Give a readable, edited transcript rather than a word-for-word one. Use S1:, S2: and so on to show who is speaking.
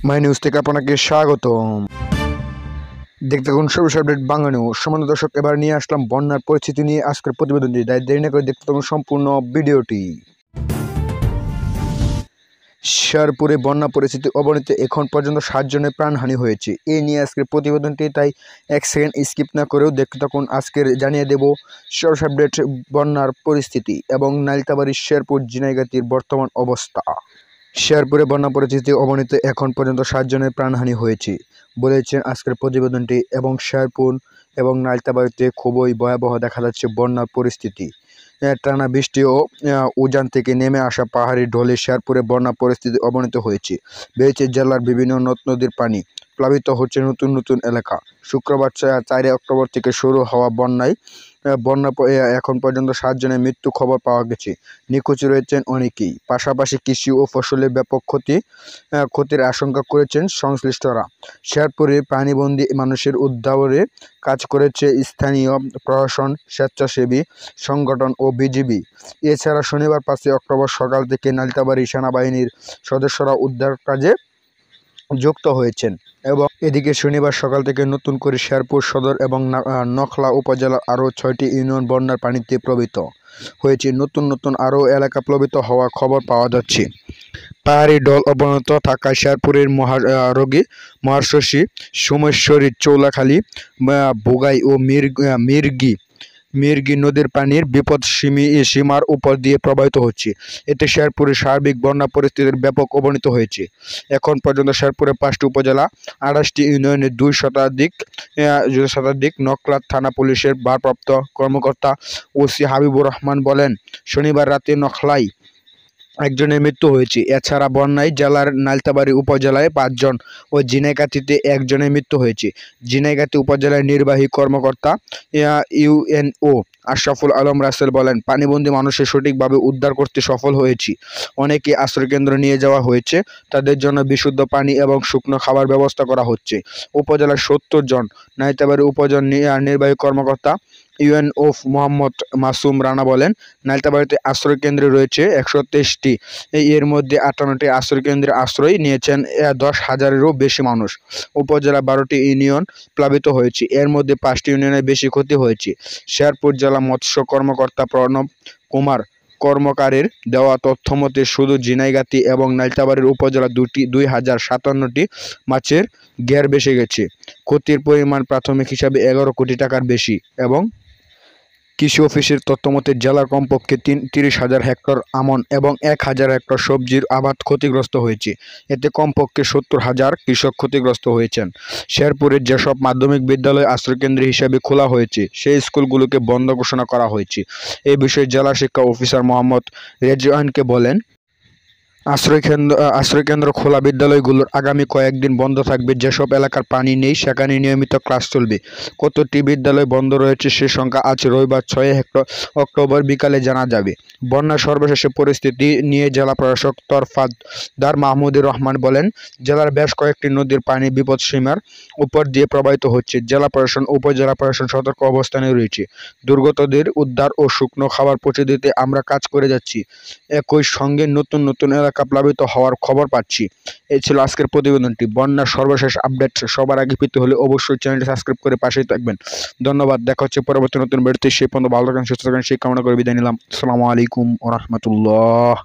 S1: My news থেকে আপনাকে স্বাগতম। দেখতে থাকুন সর্বশেষ আপডেট বাংলা নিউজ। সম্মানিত দর্শক, এবার নিয়ে আসলাম বন্যার পরিস্থিতি নিয়ে আজকের প্রতিবেদনটি। তাই দেরি না করে দেখতে থাকুন সম্পূর্ণ ভিডিওটি। শেরপুরে বন্যা পরিস্থিতি অবনতি, এখন পর্যন্ত 7 জনের প্রাণহানি হয়েছে। এই নিয়ে আজকের প্রতিবেদনটি, তাই 1 সেকেন্ড স্কিপ না করেও দেখতে থাকুন। আজকের জানিয়ে দেব সর্বশেষ আপডেট বন্যার পরিস্থিতি এবং নালিতাবাড়ির শেরপুর ঝিনাইগাতীর বর্তমান অবস্থা। শেরপুরে বন্যা পরিস্থিতি অবনতি, এখন পর্যন্ত 7 জনের প্রাণহানি হয়েছে বলেছেন আজকের প্রতিবেদনটি। এবং শেরপুর এবং নালিতাবাড়িতে খুবই ভয়াবহ দেখা যাচ্ছে বন্যার পরিস্থিতি। টানা বৃষ্টি ও উজান থেকে নেমে আসা পাহাড়ি ঢলে শেরপুরে বন্যা পরিস্থিতি অবনতি হয়েছে। বেড়েছে জেলার বিভিন্ন নদ নদীর পানি, প্লাবিত হচ্ছে নতুন নতুন এলাকা। শুক্রবার 4 অক্টোবর থেকে শুরু হওয়া বন্যা এখন পর্যন্ত 7 জনের মৃত্যু খবর পাওয়া গেছে। নিখোঁজ রয়েছেন অনেকেই। পাশাপাশি কৃষি ও ফসলের ব্যাপক ক্ষতির আশঙ্কা করেছেন সংশ্লিষ্টরা। শেরপুরে পানিবন্দী মানুষের উদ্ধারে কাজ করেছে স্থানীয় প্রশাসন, স্বেচ্ছাসেবী সংগঠন ও বিজিবি। এছাড়া শনিবার 5 অক্টোবর সকাল থেকে নালিতাবাড়ি সেনাবাহিনীর সদস্যরা উদ্ধার কাজে যুক্ত হয়েছেন। এবং এদিকে শনিবার সকাল থেকে নতুন করে শেরপুর সদর এবং নখলা উপজেলার আরও 6টি ইউনিয়ন বন্যার পানিতে প্লাবিত হয়েছে। নতুন নতুন আরও এলাকা প্লাবিত হওয়ার খবর পাওয়া যাচ্ছে। পাহাড়ি ঢল অবনত থাকায় শেরপুরের মহারশী, সোমেশ্বরী, চৌলাখালী, বোগাই ও মির্গি নদীর পানির বিপদ সীমার উপর দিয়ে প্রবাহিত হচ্ছে। এতে শেরপুরের সার্বিক বন্যা পরিস্থিতির ব্যাপক অবনতি হয়েছে। এখন পর্যন্ত শেরপুরে 5টি উপজেলা, 28টি ইউনিয়নের 2 শতাধিক নকলা থানা পুলিশের ভারপ্রাপ্ত কর্মকর্তা ওসি হাবিবুর রহমান বলেন, শনিবার রাতে নখলায় 1 জনের মৃত্যু হয়েছে। এছাড়া বন্যায় জেলার নালিতাবাড়ি উপজেলায় 5 জন ও ঝিনাইগাতীতে 1 জনের মৃত্যু হয়েছে। ঝিনাইগাতী উপজেলার নির্বাহী কর্মকর্তা ইউএনও আশরাফুল আলম রাসেল বলেন, পানিবন্দী মানুষের সঠিকভাবে উদ্ধার করতে সফল হয়েছি। অনেকে আশ্রয়কেন্দ্র নিয়ে যাওয়া হয়েছে, তাদের জন্য বিশুদ্ধ পানি এবং শুকনো খাবার ব্যবস্থা করা হচ্ছে। উপজেলার 70 জন। নালিতাবাড়ি উপজেলা নির্বাহী কর্মকর্তা ইউএনও মোহাম্মদ মাসুম রানা বলেন, নালিতাবাড়িতে আশ্রয়কেন্দ্রে রয়েছে 123টি। এর মধ্যে 58টি আশ্রয়কেন্দ্রে আশ্রয় নিয়েছেন 10,000-এরও বেশি মানুষ। উপজেলা 12টি ইউনিয়ন প্লাবিত হয়েছে, এর মধ্যে 5টি ইউনিয়নের বেশি ক্ষতি হয়েছে। শেরপুর জেলা মৎস্য কর্মকর্তা প্রণব কুমার কর্মকারের দেওয়া তথ্যমতে শুধু ঝিনাইগাতী এবং নালিতাবাড়ির উপজেলা 2057টি মাছের ঘের ভেসে গেছে। ক্ষতির পরিমাণ প্রাথমিক হিসাবে 11 কোটি টাকার বেশি। এবং কৃষি অফিসের তথ্যমতে জেলার কমপক্ষে 30,000 হেক্টর আমন এবং 1,000 হেক্টর সবজির আবাদ ক্ষতিগ্রস্ত হয়েছে। এতে কমপক্ষে 70,000 কৃষক ক্ষতিগ্রস্ত হয়েছেন। শেরপুরের যেসব মাধ্যমিক বিদ্যালয় আশ্রয়কেন্দ্র হিসেবে খোলা হয়েছে, সেই স্কুলগুলোকে বন্ধ ঘোষণা করা হয়েছে। এই বিষয়ে জেলা শিক্ষা অফিসার মোহাম্মদ রেজওয়ানকে বলেন, আশ্রয়কেন্দ্র খোলা বিদ্যালয়গুলোর আগামী কয়েকদিন বন্ধ থাকবে। যেসব এলাকার পানি নেই সেখানে নিয়মিত ক্লাস চলবে। কতটি বিদ্যালয় বন্ধ রয়েছে সে সংখ্যা আজ রবিবার 6 অক্টোবর বিকালে জানা যাবে। বন্যার সর্বশেষ পরিস্থিতি নিয়ে জেলা প্রশাসক তরফদার মাহমুদুর রহমান বলেন, জেলার বেশ কয়েকটি নদীর পানি বিপদসীমার উপর দিয়ে প্রবাহিত হচ্ছে। জেলা প্রশাসন, উপজেলা প্রশাসন সতর্ক অবস্থানে রয়েছে। দুর্গতদের উদ্ধার ও শুকনো খাবার পৌঁছে দিতে আমরা কাজ করে যাচ্ছি। একই সঙ্গে নতুন নতুন এলাকা প্লাবিত হওয়ার খবর পাচ্ছি। এই ছিল আজকের প্রতিবেদনটি। বন্যার সর্বশেষ আপডেট সবার আগে পেতে হলে অবশ্যই চ্যানেলটি সাবস্ক্রাইব করে পাশেই থাকবেন। ধন্যবাদ। দেখা হচ্ছে পরবর্তী নতুন ভিডিওতে। সেই পর্যন্ত ভালো থাকেন, সুস্থ থাকেন সেই কামনা করে বিদায় নিলাম। আসসালামু আলাইকুম ওয়া রাহমাতুল্লাহ।